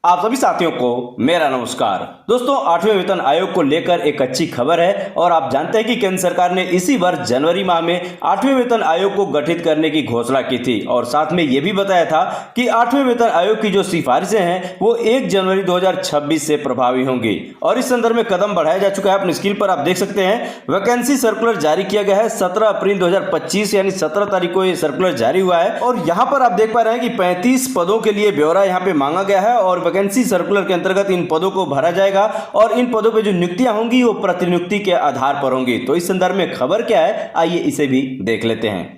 आप सभी साथियों को मेरा नमस्कार। दोस्तों, 8वें वेतन आयोग को लेकर एक अच्छी खबर है और आप जानते हैं कि केंद्र सरकार ने इसी वर्ष जनवरी माह में 8वें वेतन आयोग को गठित करने की घोषणा की थी और साथ में यह भी बताया था कि 8वें वेतन आयोग की जो सिफारिशें हैं वो 1 जनवरी 2026 से प्रभावी होंगी और इस संदर्भ में कदम बढ़ाया जा चुका है। अपनी स्क्रीन पर आप देख सकते हैं वैकेंसी सर्कुलर जारी किया गया है 17 अप्रैल 2025 यानी 17 तारीख को ये सर्कुलर जारी हुआ है और यहाँ पर आप देख पा रहे हैं कि 35 पदों के लिए ब्यौरा यहाँ पे मांगा गया है और वैकेंसी सर्कुलर के अंतर्गत इन पदों को भरा जाएगा और इन पदों पे जो नियुक्तियां होंगी वो प्रतिनियुक्ति के आधार पर होंगी। तो इस संदर्भ में खबर क्या है, आइए इसे भी देख लेते हैं।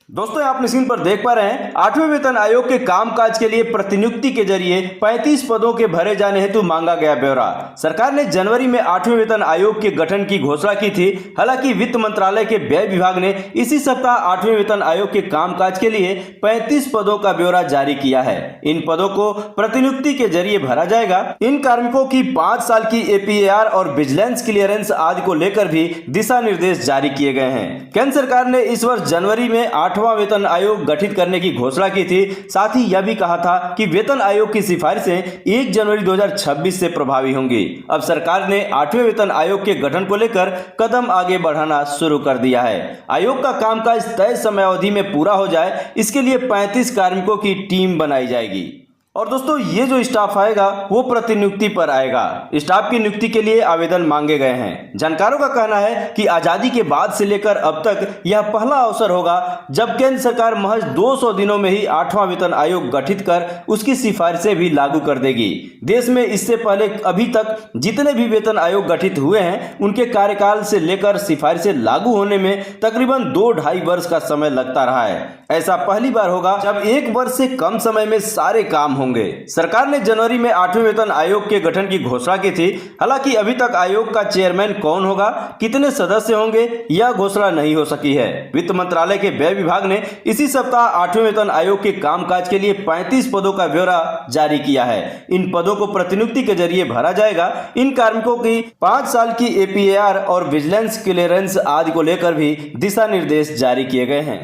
दोस्तों, आप अपनी स्क्रीन पर देख पा रहे हैं 8वें वेतन आयोग के कामकाज के लिए प्रतिनियुक्ति के जरिए 35 पदों के भरे जाने हेतु मांगा गया ब्यौरा। सरकार ने जनवरी में 8वें वेतन आयोग के गठन की घोषणा की थी। हालांकि वित्त मंत्रालय के व्यय विभाग ने इसी सप्ताह 8वें वेतन आयोग के कामकाज के लिए 35 पदों का ब्यौरा जारी किया है। इन पदों को प्रतिनियुक्ति के जरिए भरा जाएगा। इन कार्मिकों की 5 साल की APAR और विजिलेंस क्लियरेंस आदि को लेकर भी दिशा निर्देश जारी किए गए हैं। केंद्र सरकार ने इस वर्ष जनवरी में 8वां वेतन आयोग गठित करने की घोषणा की थी। साथ ही यह भी कहा था कि वेतन आयोग की सिफारिशें 1 जनवरी 2026 से प्रभावी होंगी। अब सरकार ने 8वें वेतन आयोग के गठन को लेकर कदम आगे बढ़ाना शुरू कर दिया है। आयोग का कामकाज तय समयावधि में पूरा हो जाए, इसके लिए 35 कार्मिकों की टीम बनाई जाएगी। और दोस्तों, ये जो स्टाफ आएगा वो प्रतिनियुक्ति पर आएगा। स्टाफ की नियुक्ति के लिए आवेदन मांगे गए हैं। जानकारों का कहना है कि आजादी के बाद से लेकर अब तक यह पहला अवसर होगा जब केंद्र सरकार महज 200 दिनों में ही 8वां वेतन आयोग गठित कर उसकी सिफारिशें भी लागू कर देगी। देश में इससे पहले अभी तक जितने भी वेतन आयोग गठित हुए हैं उनके कार्यकाल से लेकर सिफारिशें लागू होने में तकरीबन 2-2.5 वर्ष का समय लगता रहा है। ऐसा पहली बार होगा जब 1 वर्ष से कम समय में सारे काम होंगे। सरकार ने जनवरी में 8वें वेतन आयोग के गठन की घोषणा की थी। हालांकि अभी तक आयोग का चेयरमैन कौन होगा, कितने सदस्य होंगे, यह घोषणा नहीं हो सकी है। वित्त मंत्रालय के व्यय विभाग ने इसी सप्ताह 8वें वेतन आयोग के कामकाज के लिए 35 पदों का ब्यौरा जारी किया है। इन पदों को प्रतिनियुक्ति के जरिए भरा जाएगा। इन कार्मिकों की 5 साल की APAR और विजिलेंस क्लियरेंस आदि को लेकर भी दिशा निर्देश जारी किए गए हैं।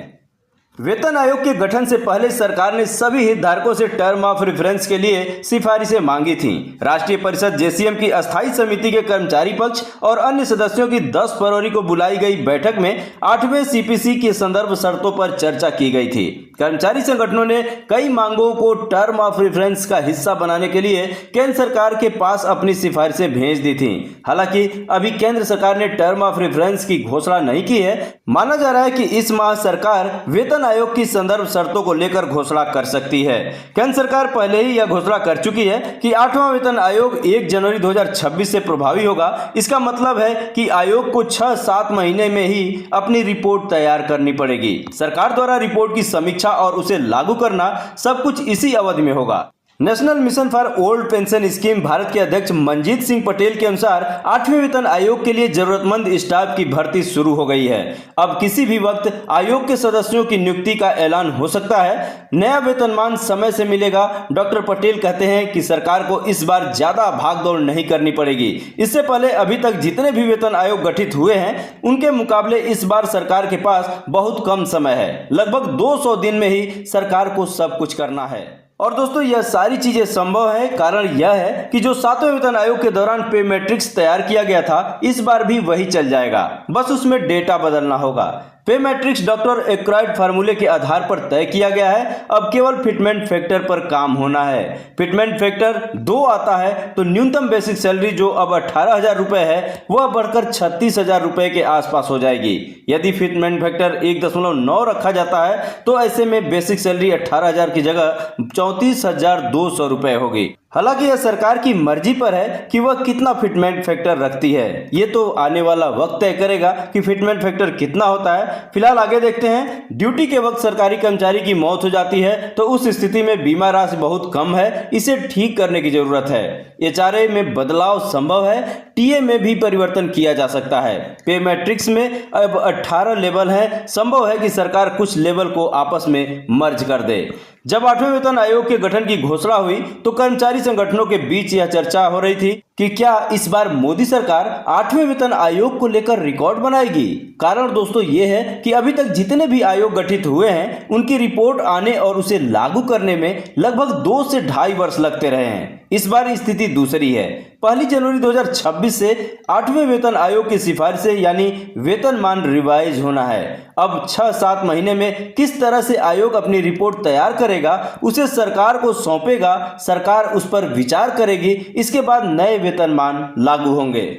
वेतन आयोग के गठन से पहले सरकार ने सभी हितधारकों से टर्म ऑफ रेफरेंस के लिए सिफारिशें मांगी थीं। राष्ट्रीय परिषद JCM की अस्थायी समिति के कर्मचारी पक्ष और अन्य सदस्यों की 10 फरवरी को बुलाई गई बैठक में 8वें CPC के संदर्भ शर्तों पर चर्चा की गई थी। कर्मचारी संगठनों ने कई मांगों को टर्म ऑफ रेफरेंस का हिस्सा बनाने के लिए केंद्र सरकार के पास अपनी सिफारिशें भेज दी थीं। हालांकि अभी केंद्र सरकार ने टर्म ऑफ रेफरेंस की घोषणा नहीं की है। माना जा रहा है कि इस माह सरकार वेतन आयोग की संदर्भ शर्तों को लेकर घोषणा कर सकती है। केंद्र सरकार पहले ही यह घोषणा कर चुकी है कि 8वां वेतन आयोग 1 जनवरी 2026 से प्रभावी होगा। इसका मतलब है कि आयोग को 6-7 महीने में ही अपनी रिपोर्ट तैयार करनी पड़ेगी। सरकार द्वारा रिपोर्ट की समीक्षा और उसे लागू करना सब कुछ इसी अवधि में होगा। National mission for old pension scheme Bharat के अध्यक्ष मनजीत सिंह पटेल के अनुसार 8वें वेतन आयोग के लिए जरूरतमंद स्टाफ की भर्ती शुरू हो गई है। अब किसी भी वक्त आयोग के सदस्यों की नियुक्ति का ऐलान हो सकता है। नया वेतनमान समय से मिलेगा। डॉक्टर पटेल कहते हैं कि सरकार को इस बार ज्यादा भागदौड़ नहीं करनी पड़ेगी। इससे पहले अभी तक जितने भी वेतन आयोग गठित हुए हैं उनके मुकाबले इस बार सरकार के पास बहुत कम समय है। लगभग 200 दिन में ही सरकार को सब कुछ करना है। और दोस्तों, यह सारी चीजें संभव है। कारण यह है कि जो 7वें वेतन आयोग के दौरान पे मैट्रिक्स तैयार किया गया था, इस बार भी वही चल जाएगा, बस उसमें डेटा बदलना होगा। पे मैट्रिक्स डॉक्टर एक्राइड फार्मूले के आधार पर तय किया गया है। अब केवल फिटमेंट फैक्टर पर काम होना है। फिटमेंट फैक्टर 2 आता है तो न्यूनतम बेसिक सैलरी जो अब 18,000 रुपए है वह बढ़कर 36,000 रुपए के आसपास हो जाएगी। यदि फिटमेंट फैक्टर 1.9 रखा जाता है तो ऐसे में बेसिक सैलरी 18,000 की जगह 34,200 रुपए होगी। हालांकि यह सरकार की मर्जी पर है कि वह कितना फिटमेंट फैक्टर रखती है। ये तो आने वाला वक्त तय करेगा कि फिटमेंट फैक्टर कितना होता है। फिलहाल आगे देखते हैं। ड्यूटी के वक्त सरकारी कर्मचारी की मौत हो जाती है तो उस स्थिति में बीमा राशि बहुत कम है, इसे ठीक करने की जरूरत है। HRA में बदलाव संभव है। TA में भी परिवर्तन किया जा सकता है। पे मैट्रिक्स में अब 18 लेवल हैं। संभव है कि सरकार कुछ लेवल को आपस में मर्ज कर दे। जब 8वें वेतन आयोग के गठन की घोषणा हुई तो कर्मचारी संगठनों के बीच यह चर्चा हो रही थी कि क्या इस बार मोदी सरकार 8वें वेतन आयोग को लेकर रिकॉर्ड बनाएगी। कारण दोस्तों ये है कि अभी तक जितने भी आयोग गठित हुए हैं उनकी रिपोर्ट आने और उसे लागू करने में लगभग 2 से 2.5 वर्ष लगते रहे हैं। इस बार स्थिति दूसरी है। 1 जनवरी 2026 से 8वें वेतन आयोग की सिफारिश से यानी वेतनमान रिवाइज होना है। अब 6-7 महीने में किस तरह से आयोग अपनी रिपोर्ट तैयार करेगा, उसे सरकार को सौंपेगा, सरकार उस पर विचार करेगी, इसके बाद नए वेतनमान लागू होंगे।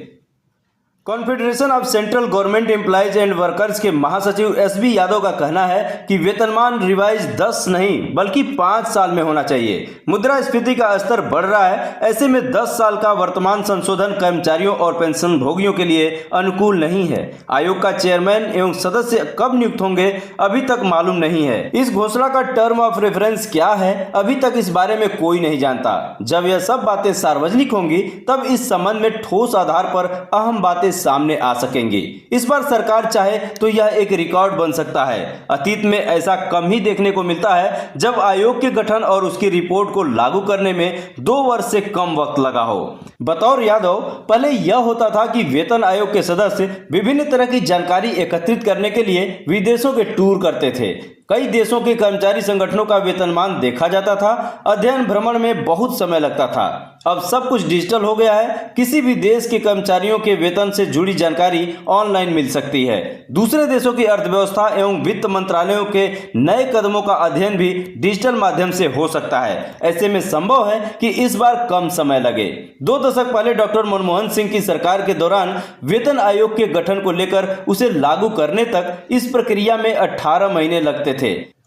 Confederation of central government employees and workers के महासचिव एसबी यादव का कहना है कि वेतनमान रिवाइज 10 नहीं बल्कि 5 साल में होना चाहिए। मुद्रास्फीति का स्तर बढ़ रहा है, ऐसे में 10 साल का वर्तमान संशोधन कर्मचारियों और पेंशन भोगियों के लिए अनुकूल नहीं है। आयोग का चेयरमैन एवं सदस्य कब नियुक्त होंगे अभी तक मालूम नहीं है। इस घोषणा का टर्म ऑफ रेफरेंस क्या है अभी तक इस बारे में कोई नहीं जानता। जब यह सब बातें सार्वजनिक होंगी तब इस संबंध में ठोस आधार पर अहम बातें सामने आ सकेंगी। इस बार सरकार चाहे तो यह एक रिकॉर्ड बन सकता है। अतीत में ऐसा कम ही देखने को मिलता है जब आयोग के गठन और उसकी रिपोर्ट को लागू करने में 2 वर्ष से कम वक्त लगा हो। बतौर यादव पहले यह होता था कि वेतन आयोग के सदस्य विभिन्न तरह की जानकारी एकत्रित करने के लिए विदेशों के टूर करते थे। कई देशों के कर्मचारी संगठनों का वेतनमान देखा जाता था। अध्ययन भ्रमण में बहुत समय लगता था। अब सब कुछ डिजिटल हो गया है। किसी भी देश के कर्मचारियों के वेतन से जुड़ी जानकारी ऑनलाइन मिल सकती है। दूसरे देशों की अर्थव्यवस्था एवं वित्त मंत्रालयों के नए कदमों का अध्ययन भी डिजिटल माध्यम से हो सकता है। ऐसे में संभव है कि इस बार कम समय लगे। 2 दशक पहले डॉक्टर मनमोहन सिंह की सरकार के दौरान वेतन आयोग के गठन को लेकर उसे लागू करने तक इस प्रक्रिया में 18 महीने लगते थे।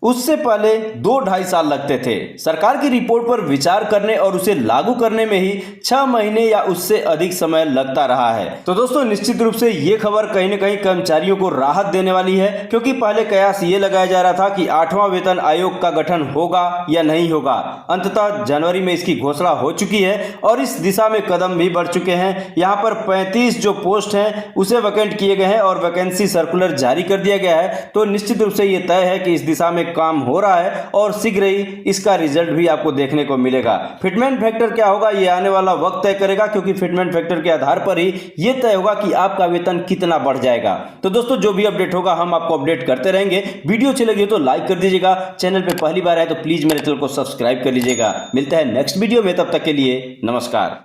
उससे पहले 2-2.5 साल लगते थे। सरकार की रिपोर्ट पर विचार करने और उसे लागू करने में ही 6 महीने या उससे अधिक समय लगता रहा है। तो दोस्तों निश्चित रूप से ये खबर कहीं न कहीं कर्मचारियों को राहत देने वाली है, क्योंकि पहले कयास ये लगाया जा रहा था कि 8वां वेतन आयोग का गठन होगा या नहीं होगा। अंततः जनवरी में इसकी घोषणा हो चुकी है और इस दिशा में कदम भी बढ़ चुके हैं। यहाँ पर 35 जो पोस्ट हैं उसे वैकेंट किए गए हैं और वैकेंसी सर्कुलर जारी कर दिया गया है। तो निश्चित रूप से ये तय है कि इस दिशा में काम हो रहा है और शीघ्र ही इसका रिजल्ट भी आपको देखने को मिलेगा। फिटमेंट फैक्टर क्या होगा ये आने वाला वक्त तय करेगा, क्योंकि फिटमेंट फैक्टर के आधार पर ही ये तय होगा कि आपका वेतन कितना बढ़ जाएगा। तो दोस्तों जो भी अपडेट होगा हम आपको अपडेट करते रहेंगे। वीडियो अच्छी लगी हो तो लाइक कर दीजिएगा। चैनल पे पहली बार आए तो प्लीज मेरे चैनल को सब्सक्राइब कर लीजिएगा। मिलता है नेक्स्ट वीडियो में, तब तक के लिए नमस्कार।